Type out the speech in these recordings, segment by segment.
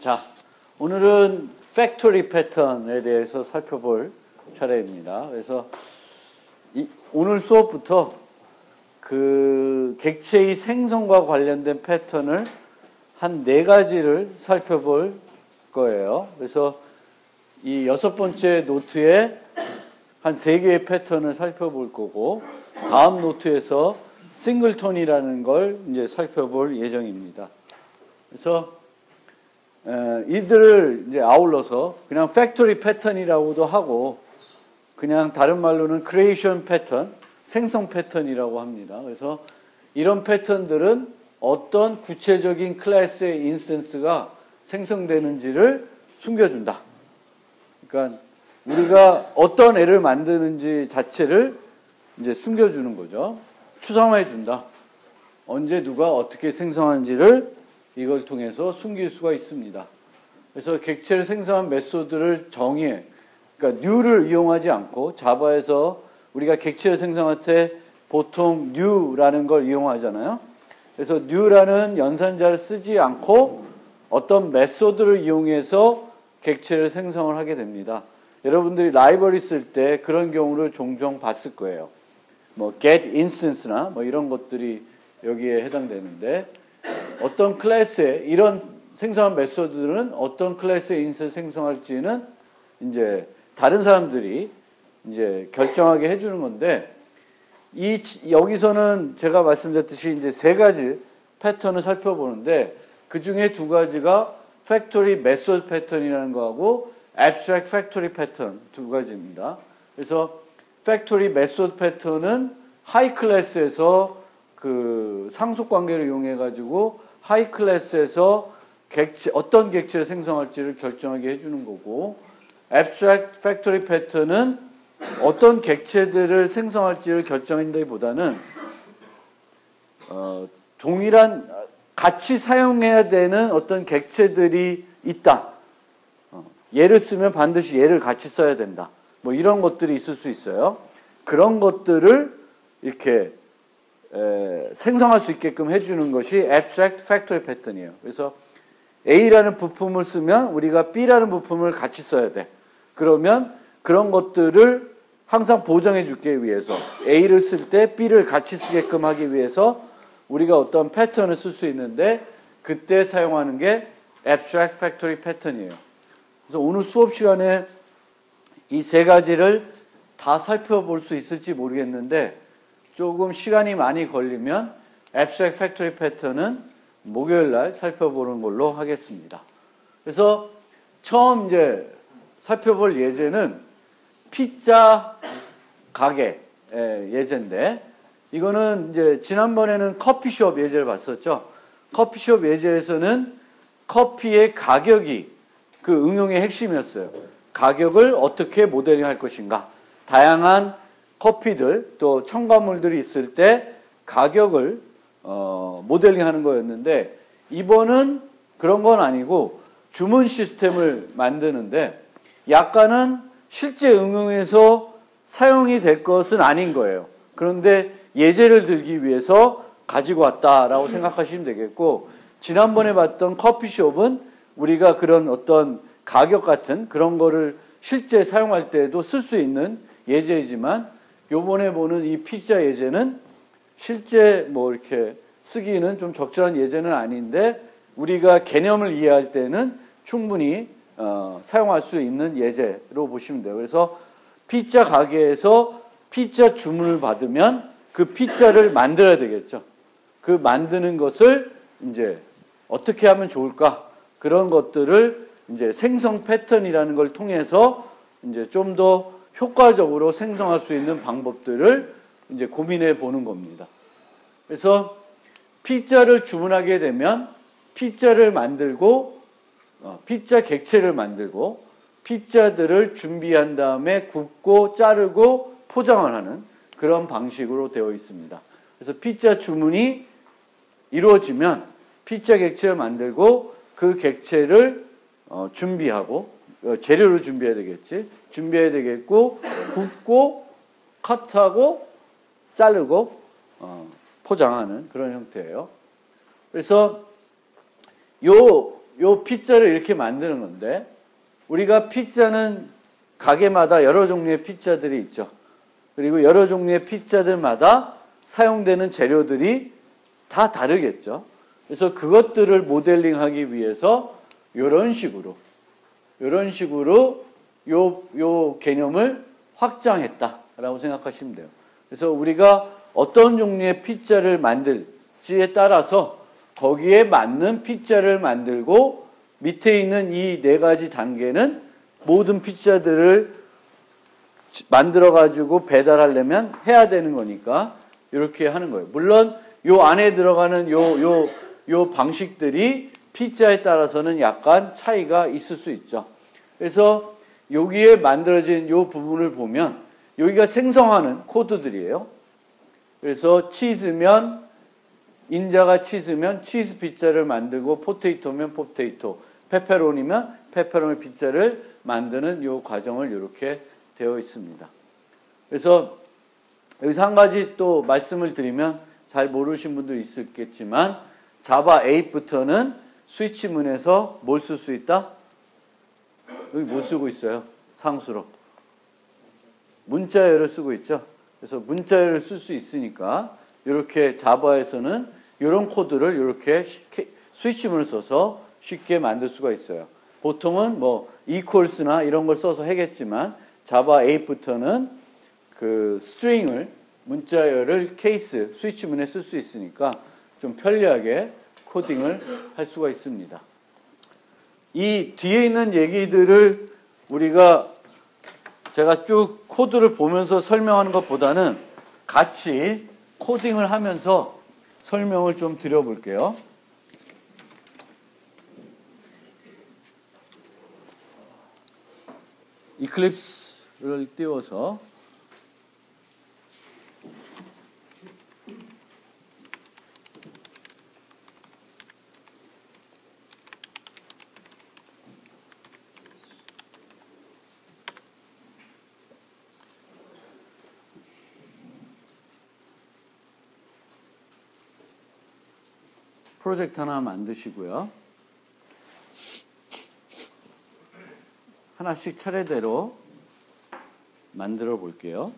자, 오늘은 팩토리 패턴에 대해서 살펴볼 차례입니다. 그래서 오늘 수업부터 그 객체의 생성과 관련된 패턴을 한 4가지를 살펴볼 거예요. 그래서 이 6번째 노트에 한 3개의 패턴을 살펴볼 거고, 다음 노트에서 싱글톤이라는 걸 이제 살펴볼 예정입니다. 그래서 이들을 이제 아울러서 그냥 팩토리 패턴이라고도 하고, 그냥 다른 말로는 크리에이션 패턴, 생성 패턴이라고 합니다. 그래서 이런 패턴들은 어떤 구체적인 클래스의 인스턴스가 생성되는지를 숨겨준다. 그러니까 우리가 어떤 애를 만드는지 자체를 이제 숨겨주는 거죠. 추상화해준다. 언제 누가 어떻게 생성하는지를 이걸 통해서 숨길 수가 있습니다. 그래서 객체를 생성한 메소드를 정의해. 그러니까 new를 이용하지 않고, 자바에서 우리가 객체를 생성할 때 보통 new라는 걸 이용하잖아요. 그래서 new라는 연산자를 쓰지 않고 어떤 메소드를 이용해서 객체를 생성을 하게 됩니다. 여러분들이 라이브러리 쓸 때 그런 경우를 종종 봤을 거예요. 뭐 get instance나 뭐 이런 것들이 여기에 해당되는데, 어떤 클래스에 이런 생성한 메소드들은 어떤 클래스의 인스턴스 생성할지는 이제 다른 사람들이 이제 결정하게 해주는 건데, 여기서는 제가 말씀드렸듯이 이제 3가지 패턴을 살펴보는데, 그 중에 2가지가 팩토리 메소드 패턴이라는 거하고 abstract factory 패턴 2가지입니다. 그래서 팩토리 메소드 패턴은 하이 클래스에서 그 상속 관계를 이용해 가지고 하이 클래스에서 어떤 객체를 생성할지를 결정하게 해주는 거고, abstract factory 패턴은 어떤 객체들을 생성할지를 결정한다기보다는 동일한 같이 사용해야 되는 어떤 객체들이 있다. 얘를 쓰면 반드시 얘를 같이 써야 된다. 뭐 이런 것들이 있을 수 있어요. 그런 것들을 이렇게 생성할 수 있게끔 해주는 것이 abstract factory 패턴이에요. 그래서 A라는 부품을 쓰면 우리가 B라는 부품을 같이 써야 돼. 그러면 그런 것들을 항상 보장해 주기 위해서 A를 쓸 때 B를 같이 쓰게끔 하기 위해서 우리가 어떤 패턴을 쓸 수 있는데, 그때 사용하는 게 abstract factory 패턴이에요. 그래서 오늘 수업 시간에 이 3가지를 다 살펴볼 수 있을지 모르겠는데, 조금 시간이 많이 걸리면 abstract factory 패턴은 목요일 날 살펴보는 걸로 하겠습니다. 그래서 처음 이제 살펴볼 예제는 피자 가게 예제인데, 이거는 이제 지난번에는 커피숍 예제를 봤었죠. 커피숍 예제에서는 커피의 가격이 그 응용의 핵심이었어요. 가격을 어떻게 모델링 할 것인가. 다양한 커피들 또 첨가물들이 있을 때 가격을 모델링 하는 거였는데, 이번은 그런 건 아니고 주문 시스템을 만드는데, 약간은 실제 응용에서 사용이 될 것은 아닌 거예요. 그런데 예제를 들기 위해서 가지고 왔다라고 생각하시면 되겠고, 지난번에 봤던 커피숍은 우리가 그런 어떤 가격 같은 그런 거를 실제 사용할 때도 쓸 수 있는 예제이지만, 요번에 보는 이 피자 예제는 실제 뭐 이렇게 쓰기는 좀 적절한 예제는 아닌데, 우리가 개념을 이해할 때는 충분히 사용할 수 있는 예제로 보시면 돼요. 그래서 피자 가게에서 피자 주문을 받으면 그 피자를 만들어야 되겠죠. 그 만드는 것을 이제 어떻게 하면 좋을까? 그런 것들을 이제 생성 패턴이라는 걸 통해서 이제 좀 더 효과적으로 생성할 수 있는 방법들을 이제 고민해 보는 겁니다. 그래서 피자를 주문하게 되면 피자를 만들고, 피자 객체를 만들고, 피자들을 준비한 다음에 굽고 자르고 포장을 하는 그런 방식으로 되어 있습니다. 그래서 피자 주문이 이루어지면 피자 객체를 만들고, 그 객체를 준비하고, 재료를 준비해야 되겠지. 준비해야 되겠고, 굽고, 컷하고, 자르고, 포장하는 그런 형태예요. 그래서 요 요 피자를 이렇게 만드는 건데, 우리가 피자는 가게마다 여러 종류의 피자들이 있죠. 그리고 여러 종류의 피자들마다 사용되는 재료들이 다 다르겠죠. 그래서 그것들을 모델링하기 위해서 이런 식으로 요 개념을 확장했다라고 생각하시면 돼요. 그래서 우리가 어떤 종류의 피자를 만들지에 따라서 거기에 맞는 피자를 만들고, 밑에 있는 이 네 가지 단계는 모든 피자들을 만들어가지고 배달하려면 해야 되는 거니까 이렇게 하는 거예요. 물론 요 안에 들어가는 요 방식들이 피자에 따라서는 약간 차이가 있을 수 있죠. 그래서 여기에 만들어진 요 부분을 보면 여기가 생성하는 코드들이에요. 그래서 치즈면, 인자가 치즈면 치즈 피자를 만들고, 포테이토면 포테이토, 페페로니면 페페로니 피자를 만드는 요 과정을 이렇게 되어 있습니다. 그래서 여기서 한 가지 또 말씀을 드리면, 잘 모르신 분도 있겠지만 자바 8부터는 스위치문에서 뭘 쓸 수 있다? 여기 뭐 쓰고 있어요? 상수로 문자열을 쓰고 있죠. 그래서 문자열을 쓸 수 있으니까 이렇게 자바에서는 이런 코드를 이렇게 스위치문을 써서 쉽게 만들 수가 있어요. 보통은 뭐 equals나 이런 걸 써서 하겠지만 자바 8부터는 그 스트링을, 문자열을 케이스, 스위치문에 쓸 수 있으니까 좀 편리하게 코딩을 할 수가 있습니다. 이 뒤에 있는 얘기들을 제가 쭉 코드를 보면서 설명하는 것보다는 같이 코딩을 하면서 설명을 좀 드려볼게요. 이클립스를 띄워서 프로젝트 하나 만드시고요. 하나씩 차례대로 만들어 볼게요.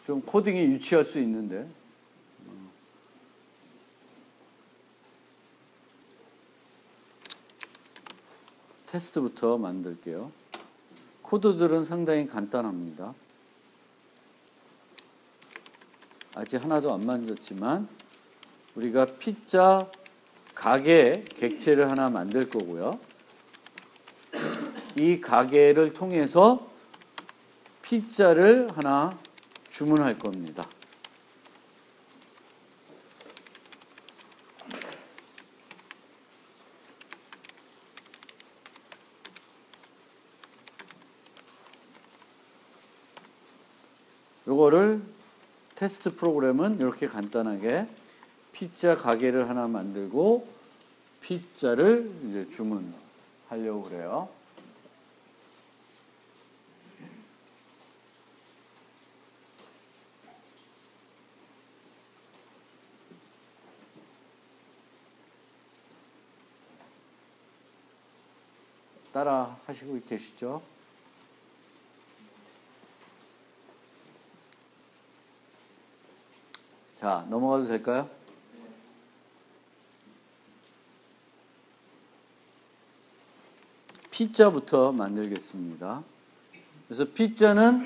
좀 코딩이 유치할 수 있는데. 테스트부터 만들게요. 코드들은 상당히 간단합니다. 아직 하나도 안 만졌지만 우리가 피자 가게 객체를 하나 만들 거고요. 이 가게를 통해서 피자를 하나 주문할 겁니다. 요거를 테스트 프로그램은 이렇게 간단하게 피자 가게를 하나 만들고 피자를 이제 주문하려고 그래요. 따라 하시고 계시죠? 자, 넘어가도 될까요? 피자부터 만들겠습니다. 그래서 피자는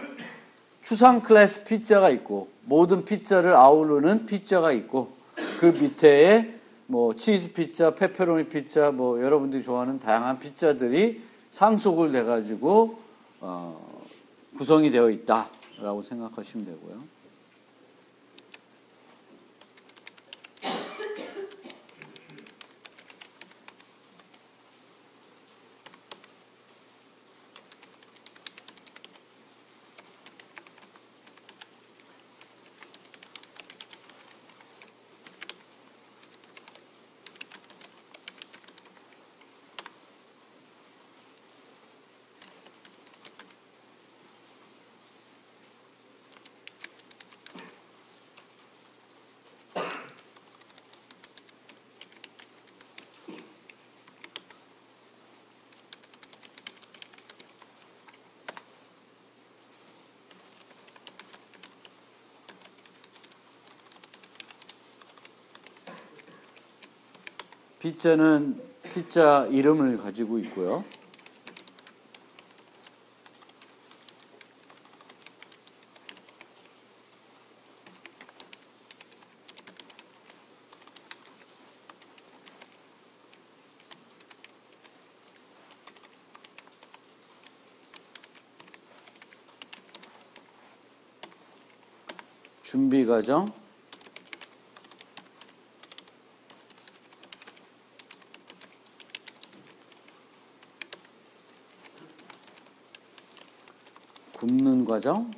추상 클래스 피자가 있고, 모든 피자를 아우르는 피자가 있고, 그 밑에 뭐 치즈 피자, 페페로니 피자, 뭐 여러분들이 좋아하는 다양한 피자들이 상속을 돼가지고 구성이 되어 있다라고 생각하시면 되고요. 피자는 피자 이름을 가지고 있고요. 준비 과정, 굽는 과정,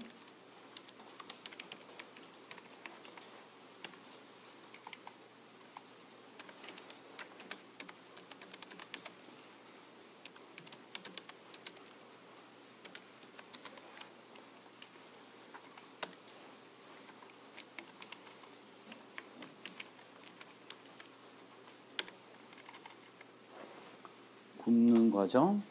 굽는 과정,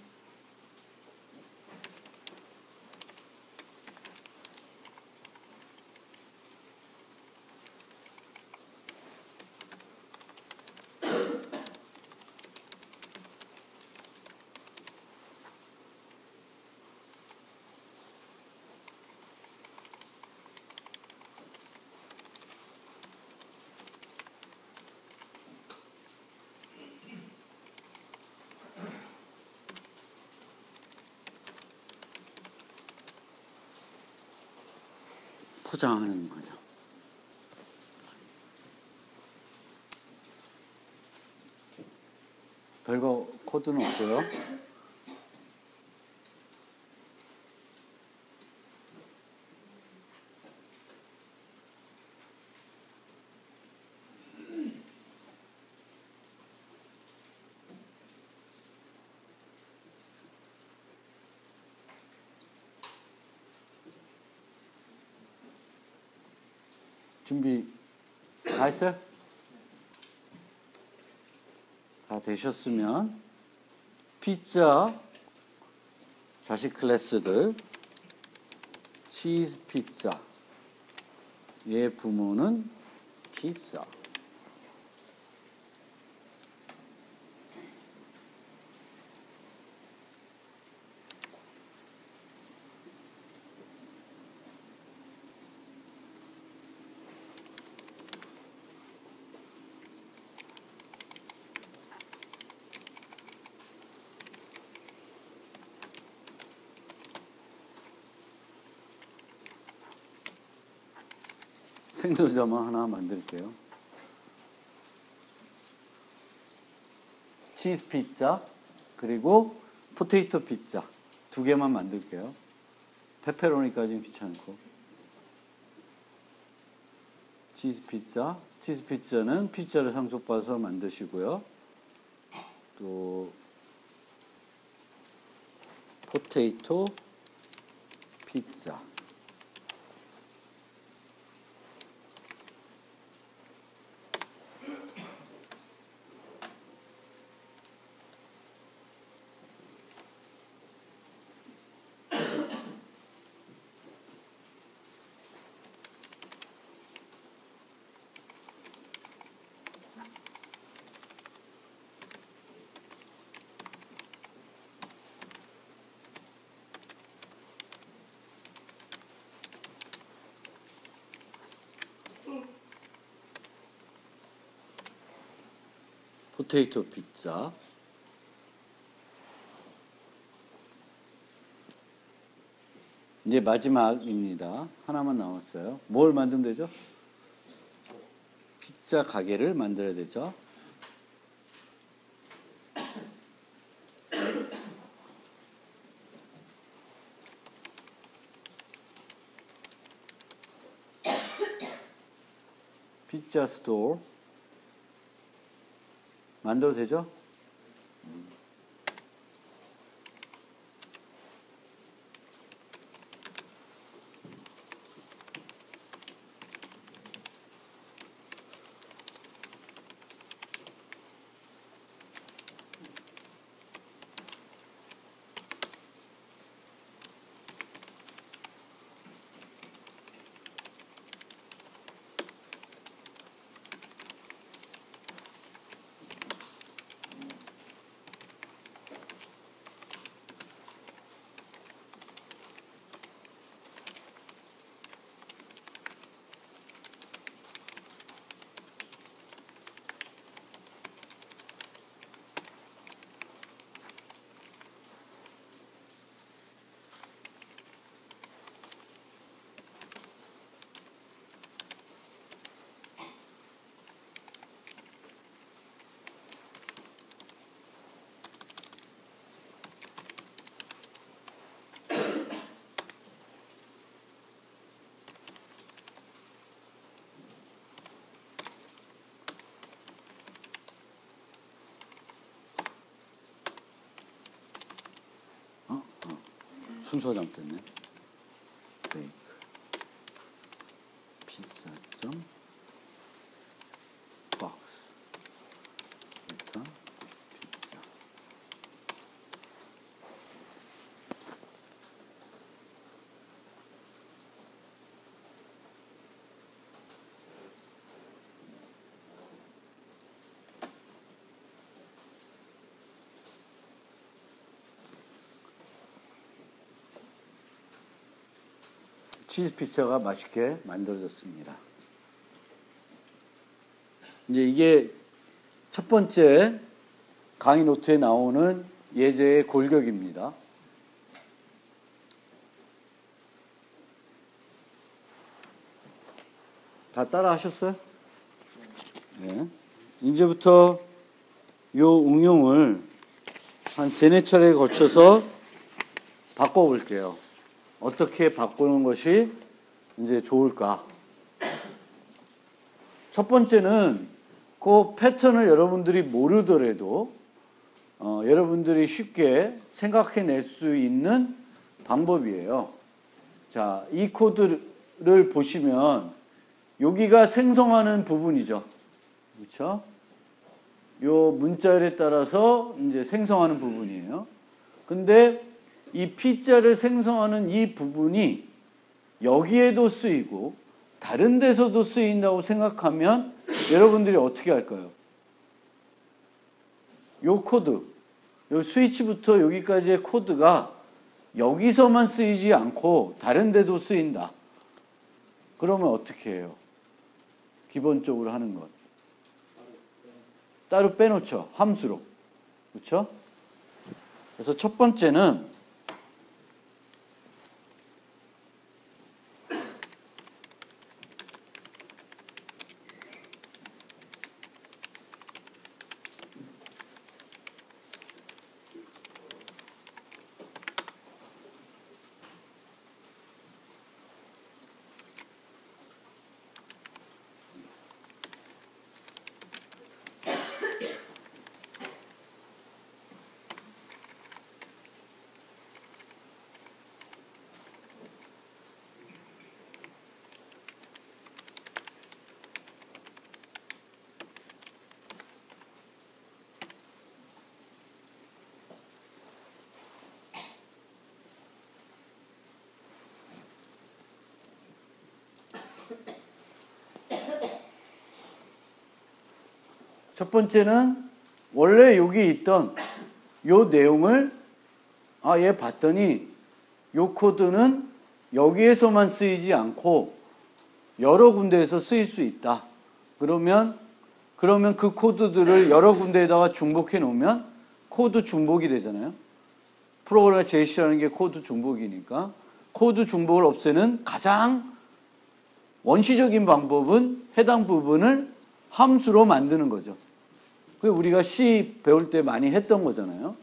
포장하는 과정. 별거 코드는 없고요. 준비 다 했어요? 다 되셨으면 피자 자식 클래스들 치즈 피자 얘 부모는 피자 생소자만 하나 만들게요. 치즈 피자 그리고 포테이토 피자 두 개만 만들게요. 페페로니까지는 귀찮고. 치즈 피자는 피자를 상속받아서 만드시고요. 또 포테이토 피자 포테이토 피자 이제 마지막입니다. 하나만 남았어요. 뭘 만들면 되죠? 피자 가게를 만들어야 되죠. 피자 스토어 만들어도 되죠? 순서가 잘못됐네. 베이크 피자점 박스 일단 피자. 치즈 피자가 맛있게 만들어졌습니다. 이제 이게 첫 번째 강의 노트에 나오는 예제의 골격입니다. 다 따라 하셨어요? 네. 이제부터 요 응용을 한 3-4차례에 거쳐서 바꿔볼게요. 어떻게 바꾸는 것이 이제 좋을까? 첫 번째는 그 패턴을 여러분들이 모르더라도 여러분들이 쉽게 생각해낼 수 있는 방법이에요. 자, 이 코드를 보시면 여기가 생성하는 부분이죠. 그렇죠? 요 문자열에 따라서 이제 생성하는 부분이에요. 근데 이 P자를 생성하는 이 부분이 여기에도 쓰이고 다른 데서도 쓰인다고 생각하면 여러분들이 어떻게 할까요? 요 코드, 요 스위치부터 여기까지의 코드가 여기서만 쓰이지 않고 다른 데도 쓰인다. 그러면 어떻게 해요? 기본적으로 하는 것. 따로 빼놓죠. 함수로. 그렇죠? 그래서 첫 번째는 첫 번째는 원래 여기 있던 요 내용을 얘 봤더니 요 코드는 여기에서만 쓰이지 않고 여러 군데에서 쓰일 수 있다. 그러면 그 코드들을 여러 군데에다가 중복해 놓으면 코드 중복이 되잖아요. 프로그램을 제시하는 게 코드 중복이니까 코드 중복을 없애는 가장 원시적인 방법은 해당 부분을 함수로 만드는 거죠. 그게 우리가 C 배울 때 많이 했던 거잖아요.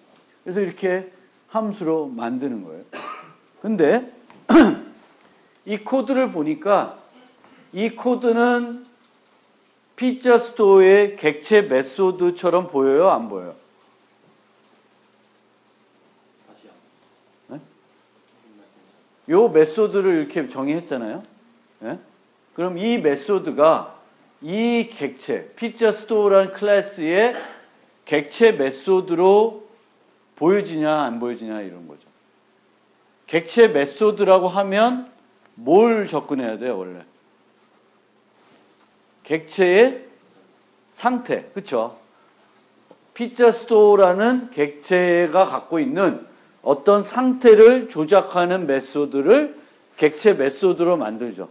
그래서 이렇게 함수로 만드는 거예요. 근데 이 코드를 보니까 이 코드는 피자 스토어의 객체 메소드처럼 보여요? 안 보여요? 네? 요 메소드를 이렇게 정의했잖아요. 네? 그럼 이 메소드가 이 객체, 피자 스토어라는 클래스의 객체 메소드로 보여지냐 안 보여지냐 이런 거죠. 객체 메소드라고 하면 뭘 접근해야 돼요, 원래? 객체의 상태, 그렇죠? 피자 스토어라는 객체가 갖고 있는 어떤 상태를 조작하는 메소드를 객체 메소드로 만들죠.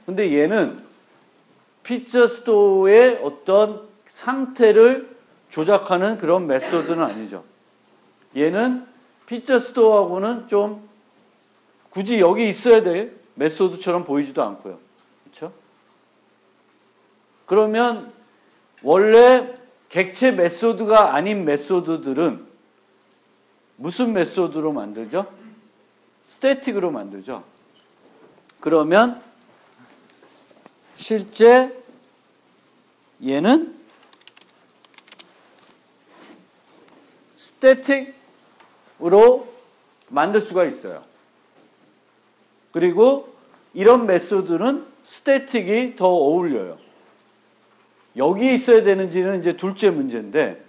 근데 얘는 피자 스토어의 어떤 상태를 조작하는 그런 메소드는 아니죠. 얘는 피자 스토어하고는 좀 굳이 여기 있어야 될 메소드처럼 보이지도 않고요. 그렇죠? 그러면 원래 객체 메소드가 아닌 메소드들은 무슨 메소드로 만들죠? 스태틱으로 만들죠. 그러면 실제 얘는 스태틱으로 만들 수가 있어요. 그리고 이런 메소드는 스태틱이 더 어울려요. 여기에 있어야 되는지는 이제 둘째 문제인데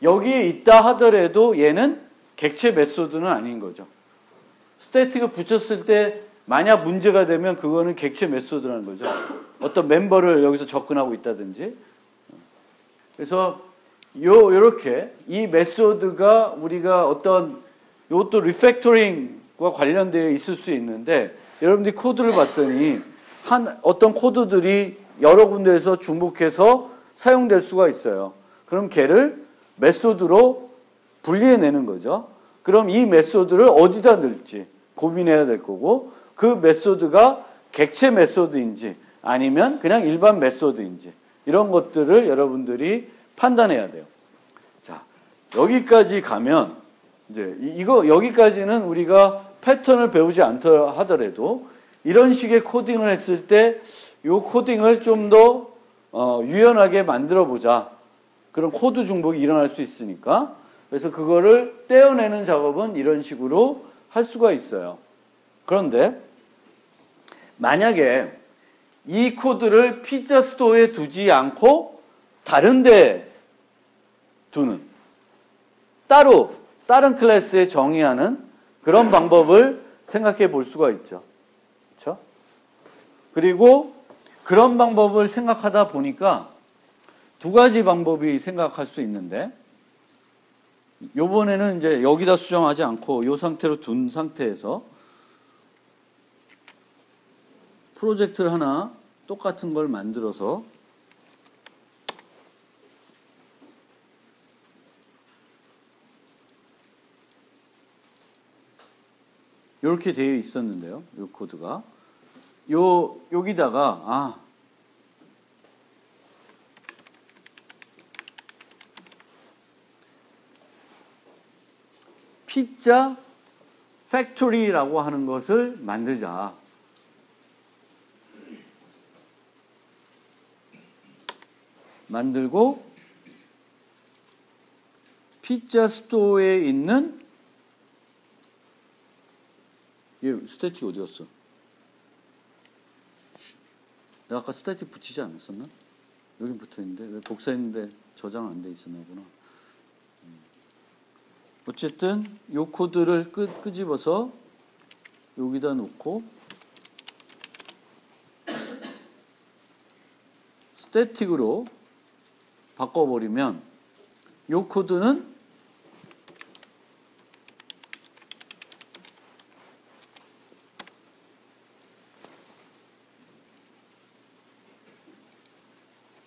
여기에 있다 하더라도 얘는 객체 메소드는 아닌 거죠. 스태틱을 붙였을 때 만약 문제가 되면 그거는 객체 메소드라는 거죠. 어떤 멤버를 여기서 접근하고 있다든지. 그래서 요렇게 이 메소드가 우리가 어떤 요것도 리팩토링과 관련되어 있을 수 있는데 여러분들이 코드를 봤더니 어떤 코드들이 여러 군데에서 중복해서 사용될 수가 있어요. 그럼 걔를 메소드로 분리해내는 거죠. 그럼 이 메소드를 어디다 넣을지 고민해야 될 거고 그 메소드가 객체 메소드인지 아니면 그냥 일반 메소드인지 이런 것들을 여러분들이 판단해야 돼요. 자, 여기까지 가면 이제 여기까지는 우리가 패턴을 배우지 않다 하더라도 이런 식의 코딩을 했을 때 이 코딩을 좀 더 유연하게 만들어 보자. 그런 코드 중복이 일어날 수 있으니까. 그래서 그거를 떼어내는 작업은 이런 식으로 할 수가 있어요. 그런데 만약에 이 코드를 피자 스토어에 두지 않고 다른 데 두는 따로 다른 클래스에 정의하는 그런 방법을 생각해 볼 수가 있죠. 그렇죠? 그리고 그런 방법을 생각하다 보니까 두 가지 방법이 생각할 수 있는데 요번에는 이제 여기다 수정하지 않고 이 상태로 둔 상태에서 프로젝트를 하나 똑같은 걸 만들어서 이렇게 되어 있었는데요. 이 코드가 여기다가 피자 팩토리라고 하는 것을 만들자. 만들고 피자 스토어에 있는 얘 스태틱 어디 갔어? 내가 아까 스태틱 붙이지 않았었나? 여긴 붙어있는데 왜 복사했는데 저장 안 돼 있었나 보나. 어쨌든 요 코드를 끄집어서 여기다 놓고 스태틱으로 바꿔버리면 요 코드는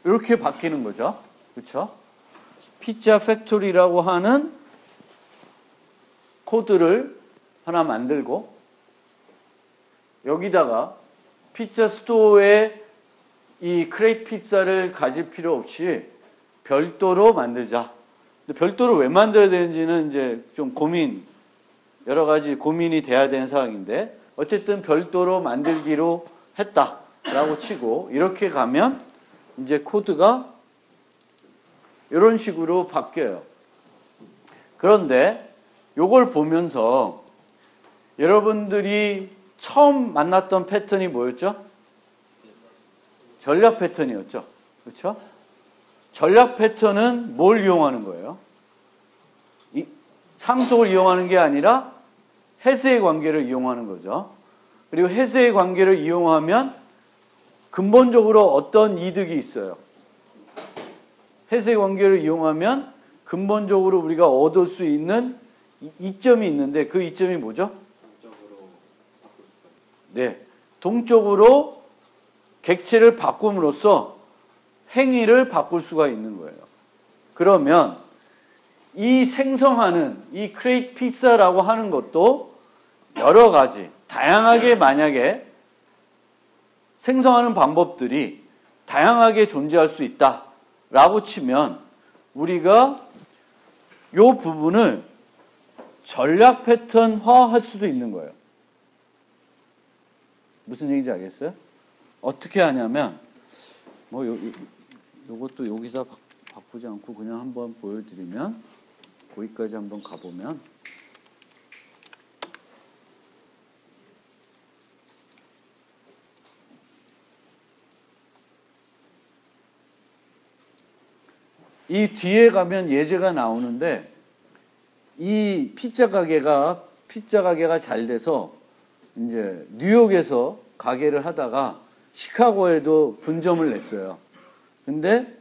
이렇게 바뀌는 거죠. 그렇죠? 피자 팩토리라고 하는 코드를 하나 만들고 여기다가 피자 스토어에 이 크레이트 피자를 가질 필요 없이 별도로 만들자. 근데 별도로 왜 만들어야 되는지는 이제 좀 여러 가지 고민이 돼야 되는 사항인데 어쨌든 별도로 만들기로 했다라고 치고 이렇게 가면 이제 코드가 이런 식으로 바뀌어요. 그런데 요걸 보면서 여러분들이 처음 만났던 패턴이 뭐였죠? 전략 패턴이었죠. 그렇죠? 전략 패턴은 뭘 이용하는 거예요? 상속을 이용하는 게 아니라 해세의 관계를 이용하는 거죠. 그리고 해세의 관계를 이용하면 근본적으로 어떤 이득이 있어요? 해세의 관계를 이용하면 근본적으로 우리가 얻을 수 있는 이점이 있는데 그 이점이 뭐죠? 네, 동적으로 객체를 바꿈으로써 행위를 바꿀 수가 있는 거예요. 그러면 이 생성하는 이 크레이트 피자라고 하는 것도 여러 가지 다양하게 만약에 생성하는 방법들이 다양하게 존재할 수 있다라고 치면 우리가 이 부분을 전략 패턴화할 수도 있는 거예요. 무슨 얘기인지 알겠어요? 어떻게 하냐면 요것도 여기서 바꾸지 않고 그냥 한번 보여드리면 거기까지 한번 가보면 이 뒤에 가면 예제가 나오는데 이 피자 가게가 잘 돼서 이제 뉴욕에서 가게를 하다가 시카고에도 분점을 냈어요. 근데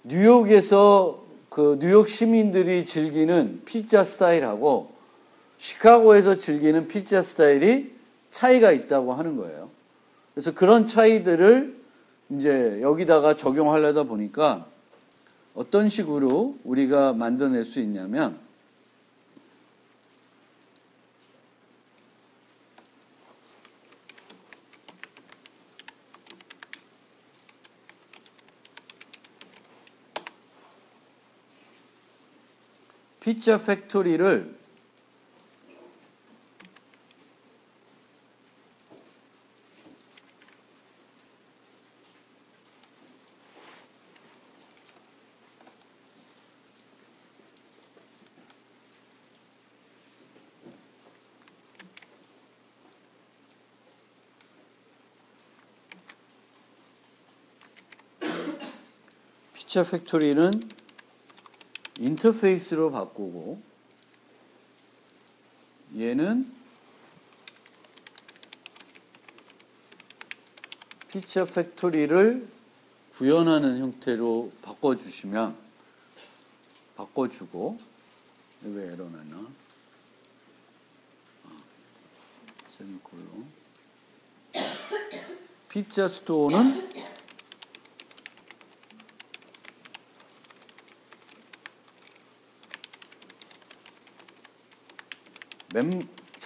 뉴욕에서 그 뉴욕 시민들이 즐기는 피자 스타일하고 시카고에서 즐기는 피자 스타일이 차이가 있다고 하는 거예요. 그래서 그런 차이들을 이제 여기다가 적용하려다 보니까 어떤 식으로 우리가 만들어낼 수 있냐면 피자 팩토리를 인터페이스로 바꾸고 얘는 피자 팩토리를 구현하는 형태로 바꿔주고 왜 에러 나나? 세미콜론. 피자 스토어는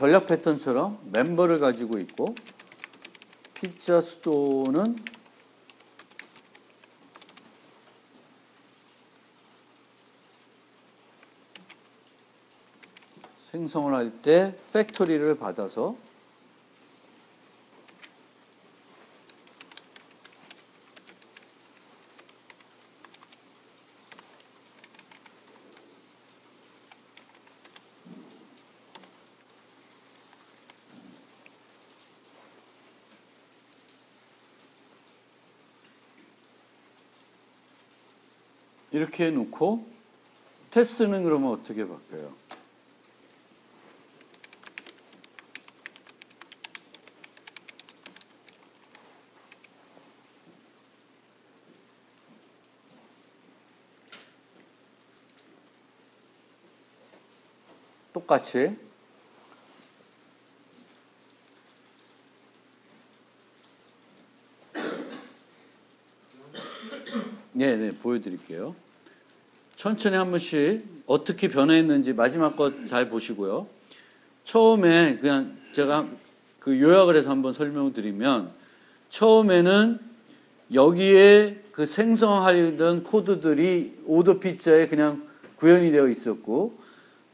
전략 패턴처럼 멤버를 가지고 있고 피자 스토어는 생성을 할 때 팩토리를 받아서 이렇게 해놓고 테스트는 그러면 어떻게 바뀌어요? 똑같이 네, 보여드릴게요. 천천히 한 번씩 어떻게 변화했는지 마지막 것 잘 보시고요. 처음에 그냥 제가 그 요약을 해서 한번 설명을 드리면 처음에는 여기에 그 생성하려던 코드들이 오더 피자에 그냥 구현이 되어 있었고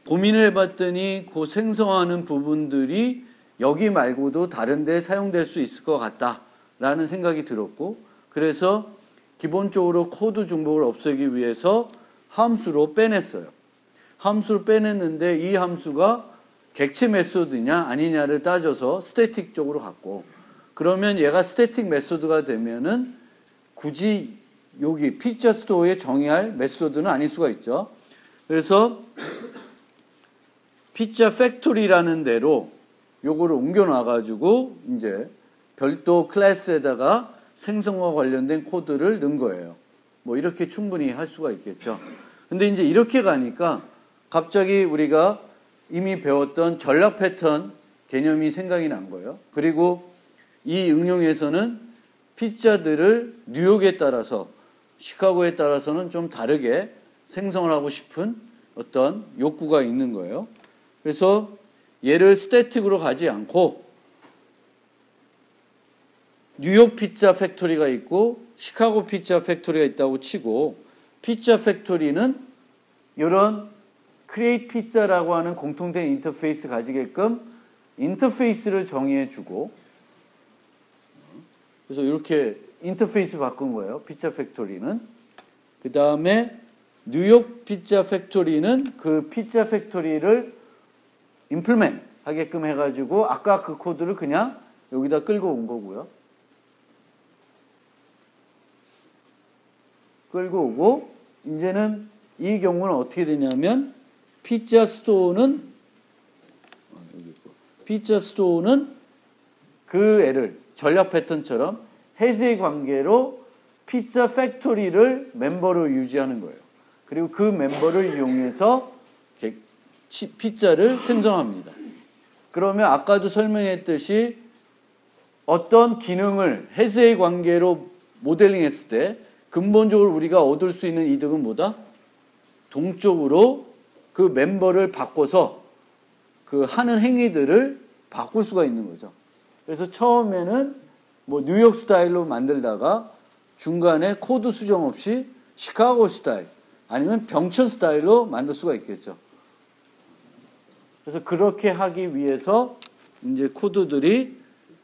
고민을 해봤더니 그 생성하는 부분들이 여기 말고도 다른 데 사용될 수 있을 것 같다라는 생각이 들었고 그래서 기본적으로 코드 중복을 없애기 위해서 함수로 빼냈어요. 함수로 빼냈는데 이 함수가 객체 메소드냐 아니냐를 따져서 스태틱 쪽으로 갔고 그러면 얘가 스태틱 메소드가 되면은 굳이 여기 피자 스토어에 정의할 메소드는 아닐 수가 있죠. 그래서 피자 팩토리라는 데로 요거를 옮겨 놔가지고 이제 별도 클래스에다가 생성과 관련된 코드를 넣은 거예요. 뭐 이렇게 충분히 할 수가 있겠죠. 근데 이제 이렇게 가니까 갑자기 우리가 이미 배웠던 전략 패턴 개념이 생각이 난 거예요. 그리고 이 응용에서는 피자들을 뉴욕에 따라서 시카고에 따라서는 좀 다르게 생성을 하고 싶은 어떤 욕구가 있는 거예요. 그래서 얘를 스태틱으로 가지 않고 뉴욕 피자 팩토리가 있고 시카고 피자 팩토리가 있다고 치고 피자 팩토리는 이런 크리에이트 피자라고 하는 공통된 인터페이스 가지게끔 인터페이스를 정의해주고 그래서 이렇게 인터페이스 바꾼 거예요. 피자 팩토리는. 그 다음에 뉴욕 피자 팩토리는 그 피자 팩토리를 임플멘트 하게끔 해가지고 아까 그 코드를 그냥 여기다 끌고 온 거고요. 끌고 오고 이제는 이 경우는 어떻게 되냐면 피자 스토어는 그 애를 전략 패턴처럼 해제 관계로 피자 팩토리를 멤버로 유지하는 거예요. 그리고 그 멤버를 이용해서 피자를 생성합니다. 그러면 아까도 설명했듯이 어떤 기능을 해제의 관계로 모델링했을 때 근본적으로 우리가 얻을 수 있는 이득은 뭐다? 동적으로 그 멤버를 바꿔서 그 하는 행위들을 바꿀 수가 있는 거죠. 그래서 처음에는 뭐 뉴욕 스타일로 만들다가 중간에 코드 수정 없이 시카고 스타일 아니면 병천 스타일로 만들 수가 있겠죠. 그래서 그렇게 하기 위해서 이제 코드들이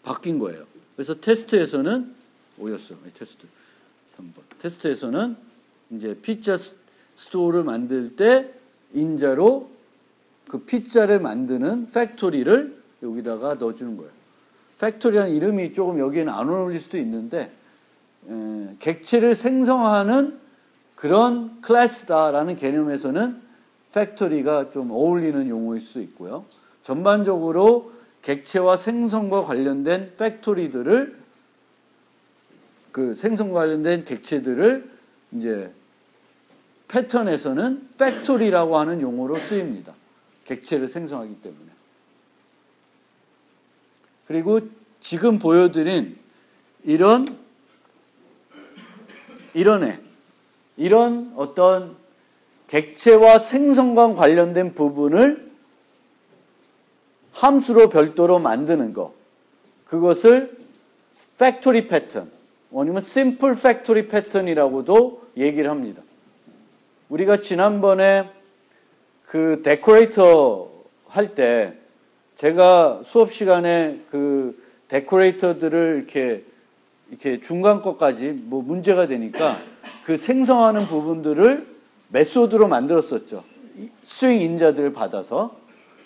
바뀐 거예요. 그래서 테스트에서는 테스트 3번. 테스트에서는 이제 피자 스토어를 만들 때 인자로 그 피자를 만드는 팩토리를 여기다가 넣어주는 거예요. 팩토리라는 이름이 조금 여기에는 안 어울릴 수도 있는데 객체를 생성하는 그런 클래스다라는 개념에서는 팩토리가 좀 어울리는 용어일 수 있고요. 전반적으로 객체와 생성과 관련된 팩토리들을 그 생성과 관련된 객체들을 이제 패턴에서는 팩토리라고 하는 용어로 쓰입니다. 객체를 생성하기 때문에. 그리고 지금 보여드린 이런 어떤 객체와 생성과 관련된 부분을 함수로 별도로 만드는 것. 그것을 팩토리 패턴, 아니면 심플 팩토리 패턴이라고도 얘기를 합니다. 우리가 지난번에 그 데코레이터 할 때 제가 수업 시간에 그 데코레이터들을 이렇게 중간 것까지 뭐 문제가 되니까 그 생성하는 부분들을 메소드로 만들었었죠. 스트링 인자들을 받아서.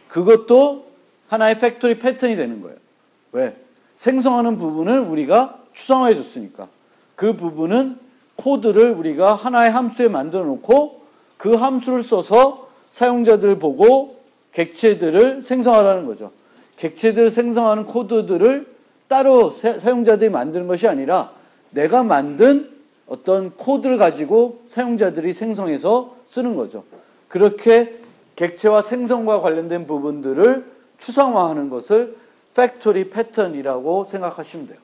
그것도 하나의 팩토리 패턴이 되는 거예요. 왜? 생성하는 부분을 우리가 추상화해 줬으니까. 그 부분은 코드를 우리가 하나의 함수에 만들어 놓고 그 함수를 써서 사용자들 보고 객체들을 생성하라는 거죠. 객체들을 생성하는 코드들을 따로 사용자들이 만드는 것이 아니라 내가 만든 어떤 코드를 가지고 사용자들이 생성해서 쓰는 거죠. 그렇게 객체와 생성과 관련된 부분들을 추상화하는 것을 팩토리 패턴이라고 생각하시면 돼요.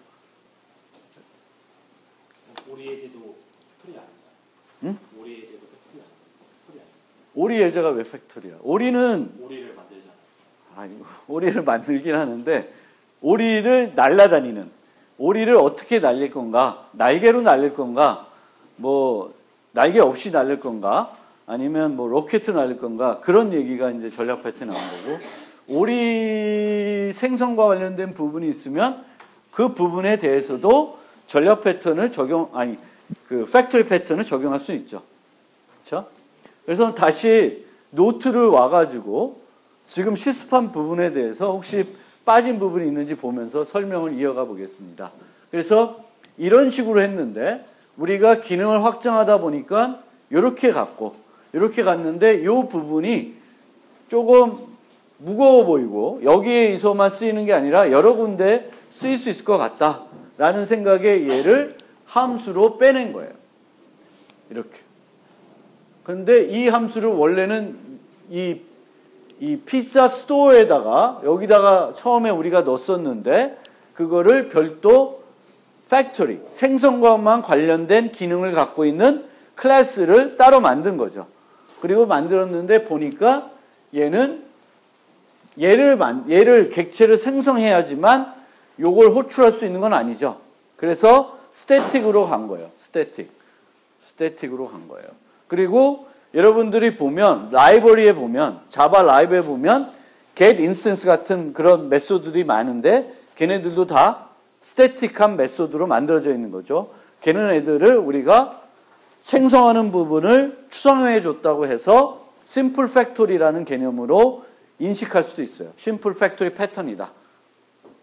오리 예제도 팩토리 아닌가요? 응? 오리 예제도 팩토리 아닌가요? 오리 예제가 왜 팩토리야? 오리는 오리를 만들잖아요. 아니고 오리를 만들긴 하는데 오리를 날아다니는 오리를 어떻게 날릴 건가? 날개로 날릴 건가? 뭐 날개 없이 날릴 건가? 아니면 뭐 로켓으로 날릴 건가? 그런 얘기가 이제 전략 패턴에 나온 거고 오리 생성과 관련된 부분이 있으면 그 부분에 대해서도 전략 패턴을 그 팩토리 패턴을 적용할 수 있죠. 그렇죠? 그래서 다시 노트를 와가지고 지금 실습한 부분에 대해서 혹시 빠진 부분이 있는지 보면서 설명을 이어가 보겠습니다. 그래서 이런 식으로 했는데 우리가 기능을 확장하다 보니까 이렇게 갔는데 이 부분이 조금 무거워 보이고 여기에서만 쓰이는 게 아니라 여러 군데 쓰일 수 있을 것 같다라는 생각에 얘를 함수로 빼낸 거예요. 이렇게. 그런데 이 함수를 원래는 이 피자 스토어에다가 여기다가 처음에 우리가 넣었었는데 그거를 별도 팩토리, 생성과만 관련된 기능을 갖고 있는 클래스를 따로 만든 거죠. 그리고 만들었는데 보니까 얘를 객체를 생성해야지만 요걸 호출할 수 있는 건 아니죠. 그래서 스태틱으로 간 거예요. 스태틱으로 간 거예요. 그리고 여러분들이 보면 라이브러리에 보면 자바 라이브에 보면 get instance 같은 그런 메소드들이 많은데 걔네들도 다 스태틱한 메소드로 만들어져 있는 거죠. 걔는 애들을 우리가 생성하는 부분을 추상화해 줬다고 해서 심플 팩토리라는 개념으로 인식할 수도 있어요. 심플 팩토리 패턴이다.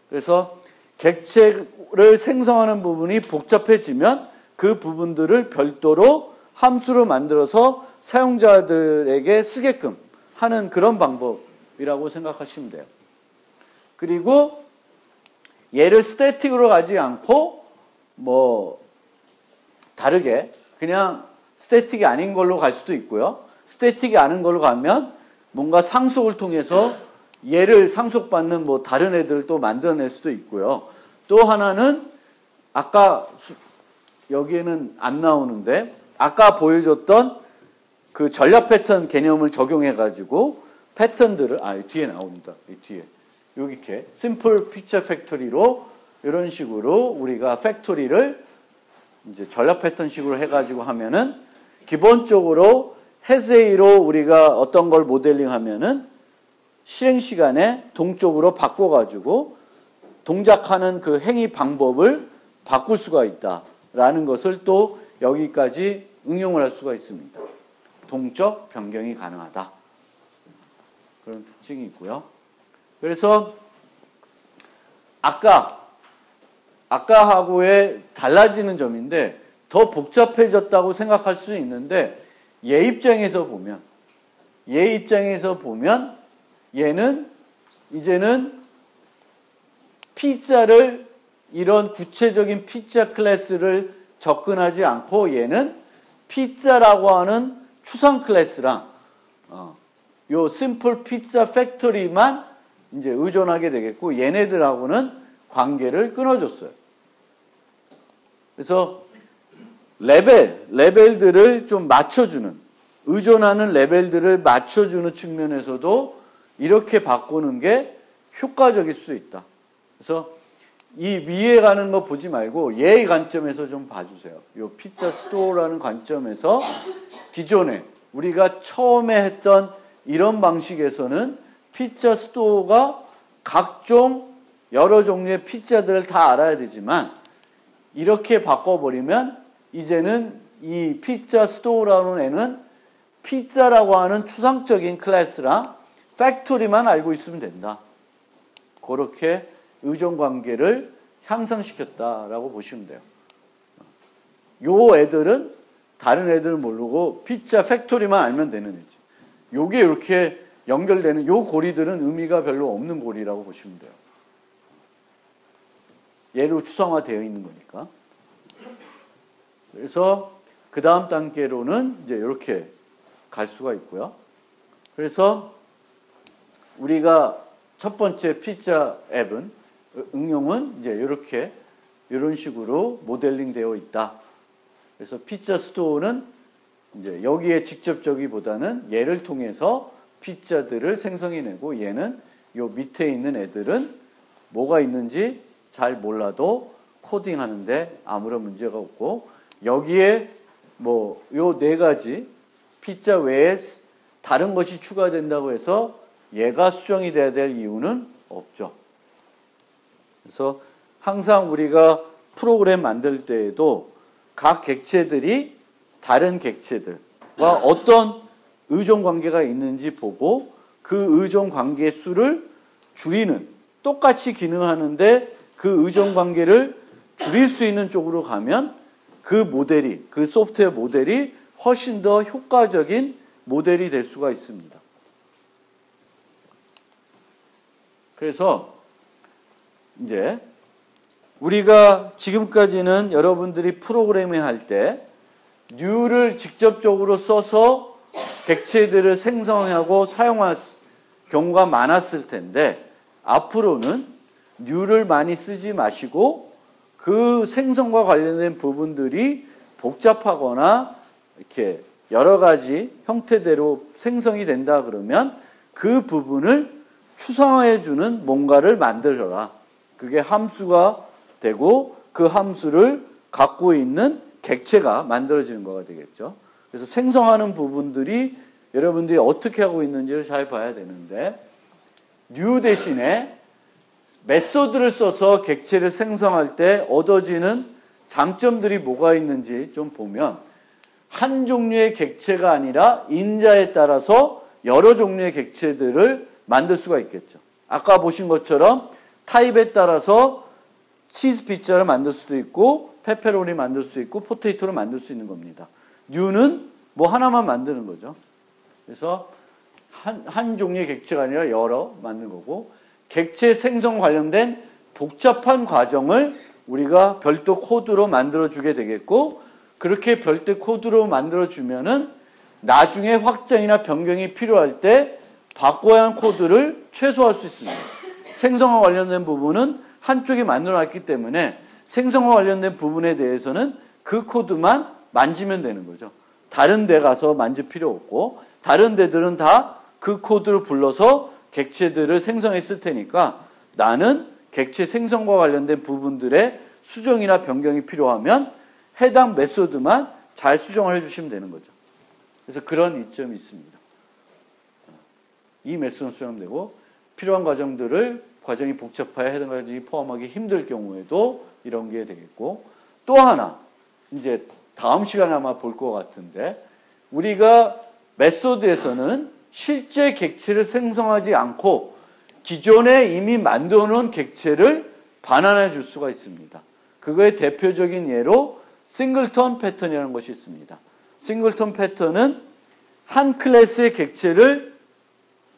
그래서 객체를 생성하는 부분이 복잡해지면 그 부분들을 별도로 함수로 만들어서 사용자들에게 쓰게끔 하는 그런 방법이라고 생각하시면 돼요. 그리고 얘를 스태틱으로 가지 않고 뭐 다르게 그냥 스태틱이 아닌 걸로 갈 수도 있고요. 스태틱이 아닌 걸로 가면 뭔가 상속을 통해서 얘를 상속받는 뭐 다른 애들을 또 만들어낼 수도 있고요. 또 하나는 아까 여기에는 안 나오는데 아까 보여줬던 그 전략 패턴 개념을 적용해 가지고 패턴들을 뒤에 나옵니다. 이 뒤에 여기 이렇게 심플 피처 팩토리로 이런 식으로 우리가 팩토리를 이제 전략 패턴 식으로 해 가지고 하면은 기본적으로 헤세이로 우리가 어떤 걸 모델링 하면은 실행 시간에 동쪽으로 바꿔 가지고 동작하는 그 행위 방법을 바꿀 수가 있다라는 것을 또 여기까지 응용을 할 수가 있습니다. 동적 변경이 가능하다. 그런 특징이 있고요. 그래서 아까하고의 달라지는 점인데 더 복잡해졌다고 생각할 수 있는데 얘 입장에서 보면 얘는 이제는 P자를 이런 구체적인 P자 클래스를 접근하지 않고 얘는 P자라고 하는 추상 클래스랑 요 심플 P자 팩토리만 이제 의존하게 되겠고 얘네들하고는 관계를 끊어줬어요. 그래서 레벨들을 좀 맞춰주는 의존하는 레벨들을 맞춰주는 측면에서도 이렇게 바꾸는 게 효과적일 수 있다. 그래서 이 위에 가는 거 보지 말고 얘의 관점에서 좀 봐주세요. 이 피자 스토어라는 관점에서 기존에 우리가 처음에 했던 이런 방식에서는 피자 스토어가 각종 여러 종류의 피자들을 다 알아야 되지만 이렇게 바꿔버리면 이제는 이 피자 스토어라는 애는 피자라고 하는 추상적인 클래스랑 팩토리만 알고 있으면 된다. 그렇게 의존 관계를 향상시켰다라고 보시면 돼요. 요 애들은 다른 애들은 모르고 피자 팩토리만 알면 되는 애지. 요게 이렇게 연결되는 요 고리들은 의미가 별로 없는 고리라고 보시면 돼요. 얘로 추상화되어 있는 거니까. 그래서 그 다음 단계로는 이제 이렇게 갈 수가 있고요. 그래서 우리가 첫 번째 피자 앱은 응용은 이제 이렇게 이런 식으로 모델링 되어 있다. 그래서 피자 스토어는 이제 여기에 직접적이보다는 얘를 통해서 피자들을 생성해내고 얘는 요 밑에 있는 애들은 뭐가 있는지 잘 몰라도 코딩하는데 아무런 문제가 없고 여기에 뭐 요 네 가지 피자 외에 다른 것이 추가된다고 해서 얘가 수정이 돼야 될 이유는 없죠. 그래서 항상 우리가 프로그램 만들 때에도 각 객체들이 다른 객체들과 어떤 의존 관계가 있는지 보고 그 의존 관계 수를 줄이는 똑같이 기능하는데 그 의존 관계를 줄일 수 있는 쪽으로 가면 그 소프트웨어 모델이 훨씬 더 효과적인 모델이 될 수가 있습니다. 그래서 이제 우리가 지금까지는 여러분들이 프로그래밍 할 때 new를 직접적으로 써서 객체들을 생성하고 사용할 경우가 많았을 텐데 앞으로는 new를 많이 쓰지 마시고 그 생성과 관련된 부분들이 복잡하거나 이렇게 여러 가지 형태대로 생성이 된다 그러면 그 부분을 추상화해주는 뭔가를 만들어라. 그게 함수가 되고 그 함수를 갖고 있는 객체가 만들어지는 거가 되겠죠. 그래서 생성하는 부분들이 여러분들이 어떻게 하고 있는지를 잘 봐야 되는데 new 대신에 메소드를 써서 객체를 생성할 때 얻어지는 장점들이 뭐가 있는지 좀 보면 한 종류의 객체가 아니라 인자에 따라서 여러 종류의 객체들을 만들 수가 있겠죠. 아까 보신 것처럼 타입에 따라서 치즈 피자를 만들 수도 있고 페페로니 만들 수 있고 포테이토를 만들 수 있는 겁니다. 뉴는 뭐 하나만 만드는 거죠. 그래서 한 종류의 객체가 아니라 여러 만든 거고, 객체 생성 관련된 복잡한 과정을 우리가 별도 코드로 만들어주게 되겠고, 그렇게 별도 코드로 만들어주면은 나중에 확장이나 변경이 필요할 때 바꿔야 하는 코드를 최소화할 수 있습니다. 생성과 관련된 부분은 한쪽이 만들어놨기 때문에 생성과 관련된 부분에 대해서는 그 코드만 만지면 되는 거죠. 다른 데 가서 만질 필요 없고, 다른 데들은 다 그 코드를 불러서 객체들을 생성했을 테니까 나는 객체 생성과 관련된 부분들의 수정이나 변경이 필요하면 해당 메소드만 잘 수정을 해주시면 되는 거죠. 그래서 그런 이점이 있습니다. 이 메소드는 수정되고, 필요한 과정이 복잡하여 해당 과정이 포함하기 힘들 경우에도 이런 게 되겠고, 또 하나 이제 다음 시간에 아마 볼 것 같은데, 우리가 메소드에서는 실제 객체를 생성하지 않고 기존에 이미 만들어 놓은 객체를 반환해 줄 수가 있습니다. 그거의 대표적인 예로 싱글턴 패턴이라는 것이 있습니다. 싱글턴 패턴은 한 클래스의 객체를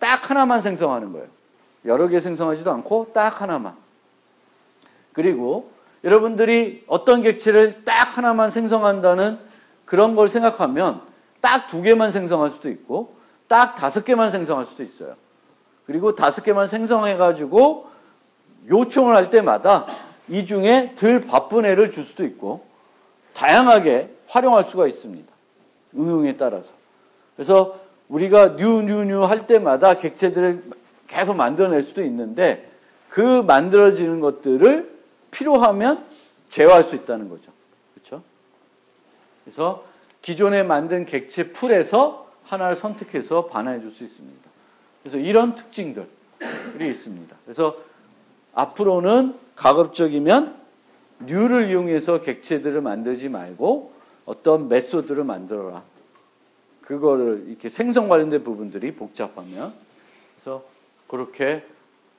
딱 하나만 생성하는 거예요. 여러 개 생성하지도 않고 딱 하나만. 그리고 여러분들이 어떤 객체를 딱 하나만 생성한다는 그런 걸 생각하면 딱 2개만 생성할 수도 있고 딱 5개만 생성할 수도 있어요. 그리고 5개만 생성해가지고 요청을 할 때마다 이 중에 덜 바쁜 애를 줄 수도 있고 다양하게 활용할 수가 있습니다. 응용에 따라서. 그래서 우리가 뉴 할 때마다 객체들을 계속 만들어낼 수도 있는데 그 만들어지는 것들을 필요하면 제어할 수 있다는 거죠. 그렇죠? 그래서 기존에 만든 객체 풀에서 하나를 선택해서 반환해 줄 수 있습니다. 그래서 이런 특징들이 있습니다. 그래서 앞으로는 가급적이면 뉴를 이용해서 객체들을 만들지 말고 어떤 메소드를 만들어라. 그거를 이렇게 생성 관련된 부분들이 복잡하면. 그래서 그렇게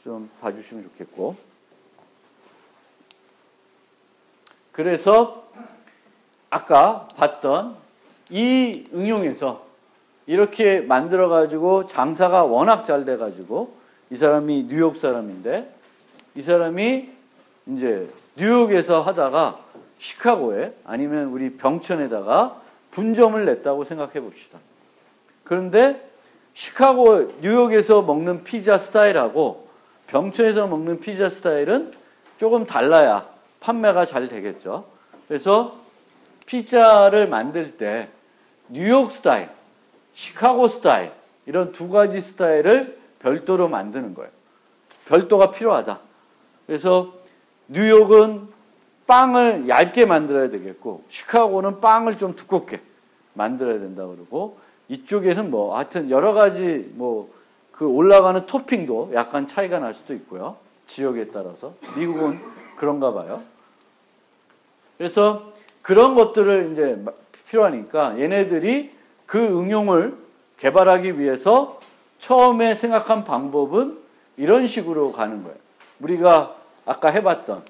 좀 봐주시면 좋겠고. 그래서 아까 봤던 이 응용에서 이렇게 만들어가지고 장사가 워낙 잘 돼가지고 이 사람이 뉴욕 사람인데 이 사람이 이제 뉴욕에서 하다가 시카고에 아니면 우리 병천에다가 분점을 냈다고 생각해 봅시다. 그런데 뉴욕에서 먹는 피자 스타일하고 병천에서 먹는 피자 스타일은 조금 달라야 판매가 잘 되겠죠. 그래서 피자를 만들 때 뉴욕 스타일, 시카고 스타일 이런 2가지 스타일을 별도로 만드는 거예요. 별도가 필요하다. 그래서 뉴욕은 빵을 얇게 만들어야 되겠고 시카고는 빵을 좀 두껍게 만들어야 된다 그러고 이쪽에는 뭐 하여튼 여러 가지 뭐 그 올라가는 토핑도 약간 차이가 날 수도 있고요. 지역에 따라서. 미국은 그런가 봐요. 그래서 그런 것들을 이제 필요하니까 얘네들이 그 응용을 개발하기 위해서 처음에 생각한 방법은 이런 식으로 가는 거예요. 우리가 아까 해봤던.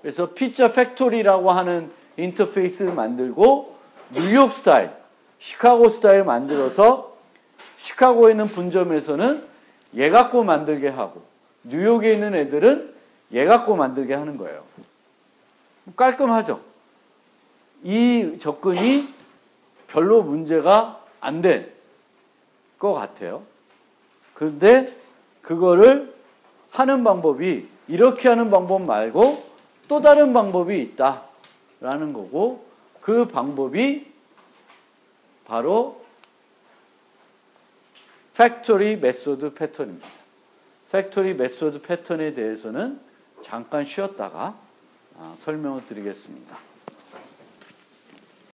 그래서 피자 팩토리라고 하는 인터페이스를 만들고 뉴욕 스타일, 시카고 스타일 만들어서 시카고에 있는 분점에서는 얘 갖고 만들게 하고 뉴욕에 있는 애들은 얘 갖고 만들게 하는 거예요. 깔끔하죠? 이 접근이 별로 문제가 안 될 것 같아요. 그런데 그거를 하는 방법이 이렇게 하는 방법 말고 또 다른 방법이 있다라는 거고 그 방법이 바로 팩토리 메소드 패턴입니다. 팩토리 메소드 패턴에 대해서는 잠깐 쉬었다가 설명을 드리겠습니다.